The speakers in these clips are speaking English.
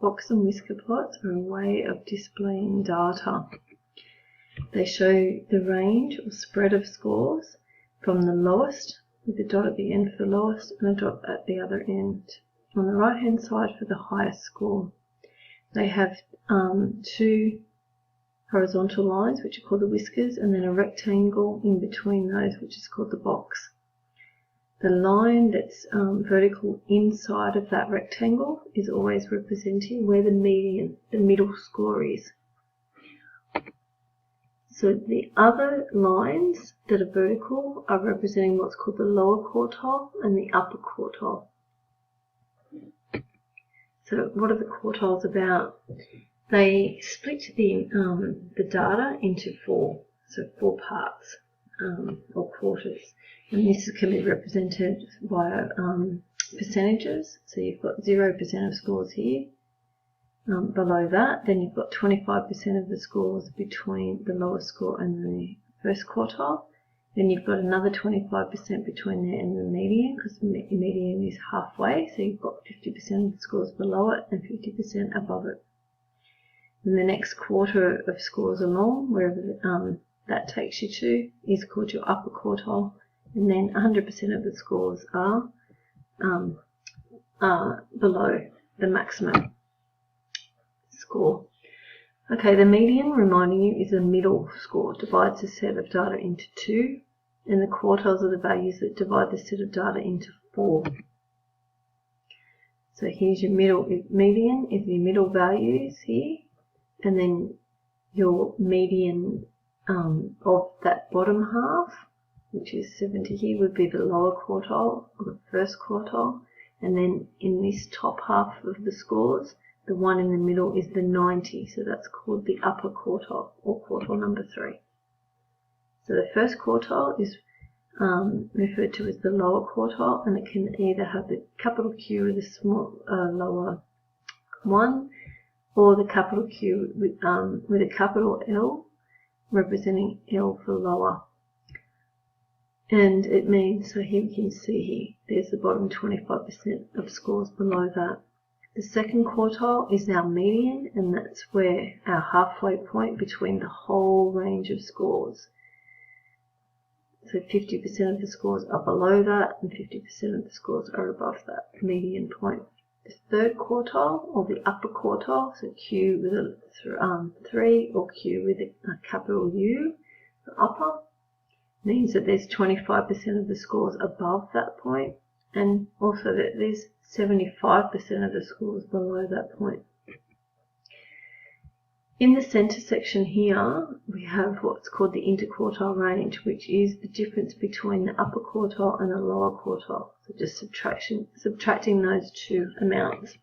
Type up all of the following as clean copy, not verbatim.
Box and whisker plots are a way of displaying data. They show the range or spread of scores from the lowest, with a dot at the end for the lowest and a dot at the other end, on the right hand side for the highest score. They have two horizontal lines, which are called the whiskers, and then a rectangle in between those, which is called the box. The line that's vertical inside of that rectangle is always representing where the median, the middle score is. So the other lines that are vertical are representing what's called the lower quartile and the upper quartile. So what are the quartiles about? They split the data into four parts or quarters, and this can be represented via percentages. So you've got 0% of scores here. Below that, then you've got 25% of the scores between the lowest score and the first quartile. Then you've got another 25% between there and the median, because the median is halfway, so you've got 50% of the scores below it and 50% above it. And the next quarter of scores along, wherever that takes you to, is called your upper quartile, and then 100% of the scores are below the maximum score. Okay, the median, reminding you, is the middle score, divides a set of data into two, and the quartiles are the values that divide the set of data into four. So here's your median is your middle values here, and then your median of that bottom half, which is 70 here, would be the lower quartile or the first quartile, and then in this top half of the scores, the one in the middle is the 90, so that's called the upper quartile, or quartile number 3. So the first quartile is referred to as the lower quartile, and it can either have the capital Q with a small lower 1, or the capital Q with a capital L, representing L for lower. And it means, so here we can see here, there's the bottom 25% of scores below that. The second quartile is our median, and that's where our halfway point between the whole range of scores. So 50% of the scores are below that, and 50% of the scores are above that median point. The third quartile, or the upper quartile, so Q with a 3 or Q with a capital U, the upper, means that there's 25% of the scores above that point, and also that there's 75% of the scores below that point. In the centre section here, we have what's called the interquartile range, which is the difference between the upper quartile and the lower quartile. So just subtracting those two amounts.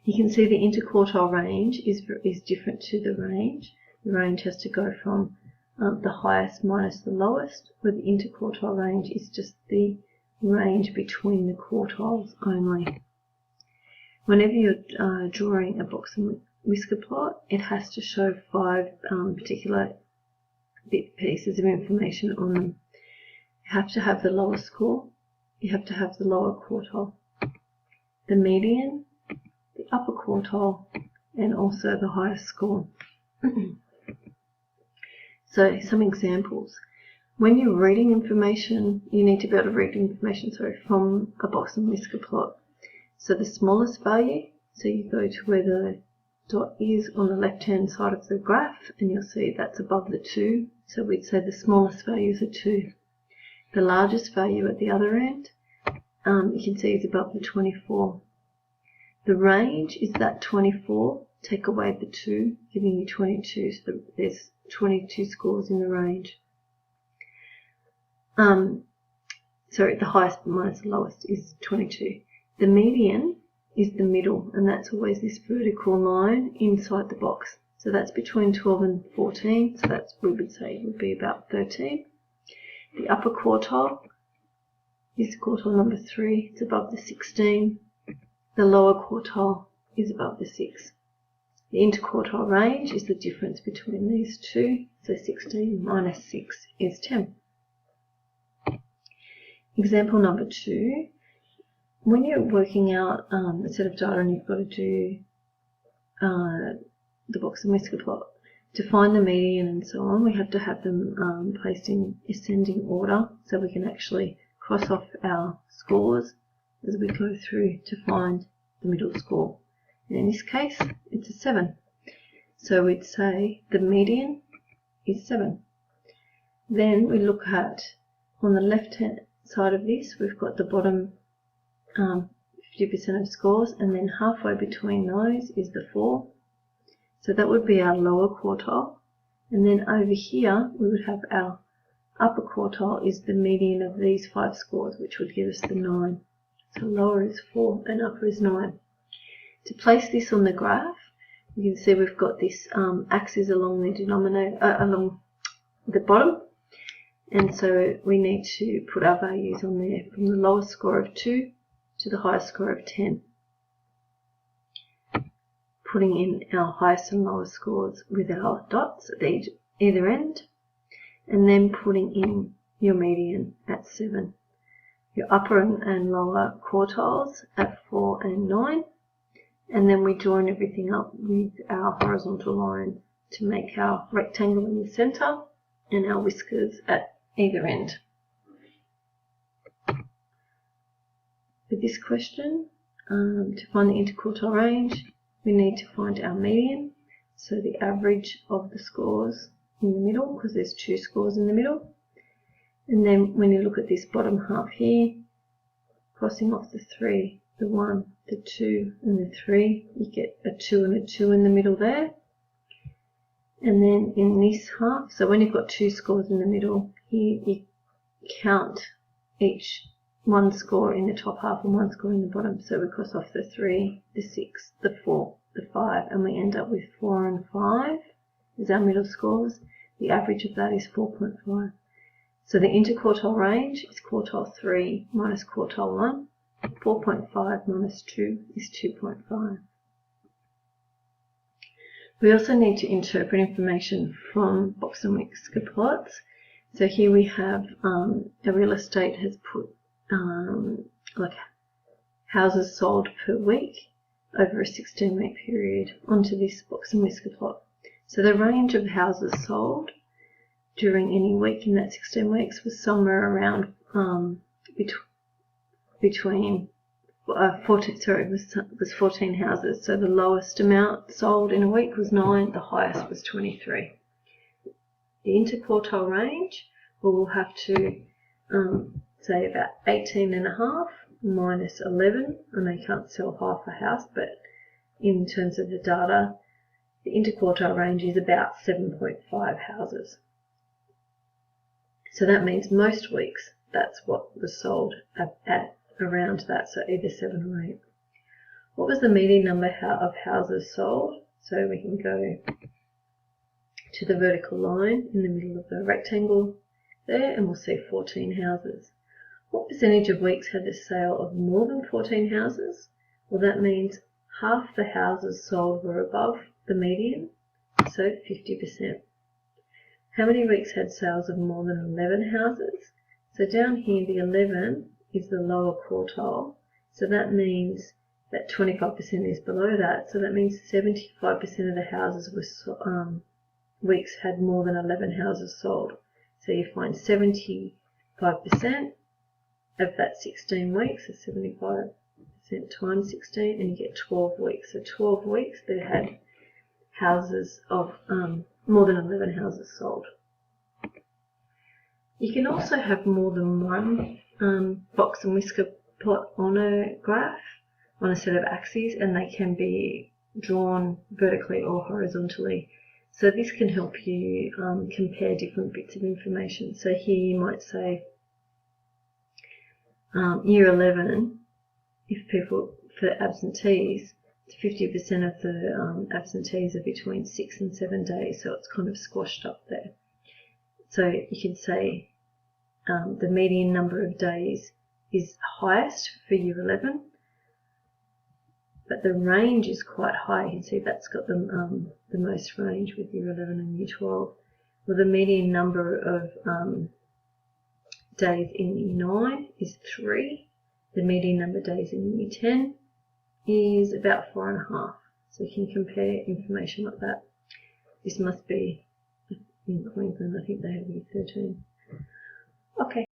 You can see the interquartile range is different to the range. The range has to go from the highest minus the lowest, where the interquartile range is just the range between the quartiles only. Whenever you're drawing a box and whisker plot, it has to show 5 particular pieces of information on them. You have to have the lowest score, you have to have the lower quartile, the median, the upper quartile, and also the highest score. So some examples. When you're reading information, you need to be able to read information from a box and whisker plot. So the smallest value, so you go to where the dot is on the left hand side of the graph, and you'll see that's above the 2, so we'd say the smallest value is a 2. The largest value at the other end, you can see is above the 24. The range is that 24, take away the 2, giving you 22, so there's 22 scores in the range. Sorry, the highest minus the lowest is 22. The median is the middle, and that's always this vertical line inside the box. So that's between 12 and 14, so that's, we would say, would be about 13. The upper quartile is quartile number 3, it's above the 16. The lower quartile is above the 6. The interquartile range is the difference between these two, so 16 minus 6 is 10. Example number 2. when you're working out a set of data and you've got to do the box and whisker plot, to find the median and so on, we have to have them placed in ascending order so we can actually cross off our scores as we go through to find the middle score. And in this case, it's a 7. So we'd say the median is 7. Then we look at, on the left-hand side of this, we've got the bottom 50% of scores, and then halfway between those is the 4. So that would be our lower quartile. And then over here, we would have our upper quartile is the median of these 5 scores, which would give us the 9. So lower is 4 and upper is 9. To place this on the graph, you can see we've got this axis along the denominator, along the bottom. And so we need to put our values on there from the lowest score of 2 to the highest score of 10. Putting in our highest and lowest scores with our dots at either end, and then putting in your median at 7. Your upper and lower quartiles at 4 and 9, and then we join everything up with our horizontal line to make our rectangle in the centre and our whiskers at either end. For this question, to find the interquartile range, we need to find our median, so the average of the scores in the middle, because there's 2 scores in the middle. And then when you look at this bottom half here, crossing off the 3, the 1, the 2 and the 3, you get a 2 and a 2 in the middle there. And then in this half, so when you've got 2 scores in the middle, here you count each 1 score in the top half and 1 score in the bottom. So we cross off the 3, the 6, the 4, the 5, and we end up with 4 and 5 as our middle scores. The average of that is 4.5. So the interquartile range is quartile 3 minus quartile 1. 4.5 minus 2 is 2.5. We also need to interpret information from box and whisker plots. So here we have a real estate has put like houses sold per week over a 16-week period onto this box and whisker plot. So the range of houses sold during any week in that 16 weeks was somewhere around between 14 houses. So the lowest amount sold in a week was 9, the highest was 23. The interquartile range, we'll have to say about 18.5 minus 11. I know you can't sell half a house, but in terms of the data, the interquartile range is about 7.5 houses. So that means most weeks that's what was sold at around that, so either 7 or 8. What was the median number of houses sold? So we can go to the vertical line in the middle of the rectangle there, and we'll see 14 houses. What percentage of weeks had the sale of more than 14 houses? Well, that means half the houses sold were above the median, so 50%. How many weeks had sales of more than 11 houses? So down here, the 11 is the lower quartile, so that means that 25% is below that, so that means 75% of the houses were weeks had more than 11 houses sold. So you find 75% of that 16 weeks, so 75% times 16, and you get 12 weeks. So 12 weeks they had houses of more than 11 houses sold. You can also have more than one box and whisker plot on a graph, on a set of axes, and they can be drawn vertically or horizontally. So this can help you compare different bits of information. So here you might say year 11, if people, for absentees, 50% of the absentees are between 6 and 7 days, so it's kind of squashed up there. So you can say the median number of days is highest for year 11, but the range is quite high. You can see that's got the most range with year 11 and year 12. Well, the median number of days in year 9 is 3. the median number of days in year 10 is about 4.5. So you can compare information like that. This must be in Queensland, I think they have year 13. Okay.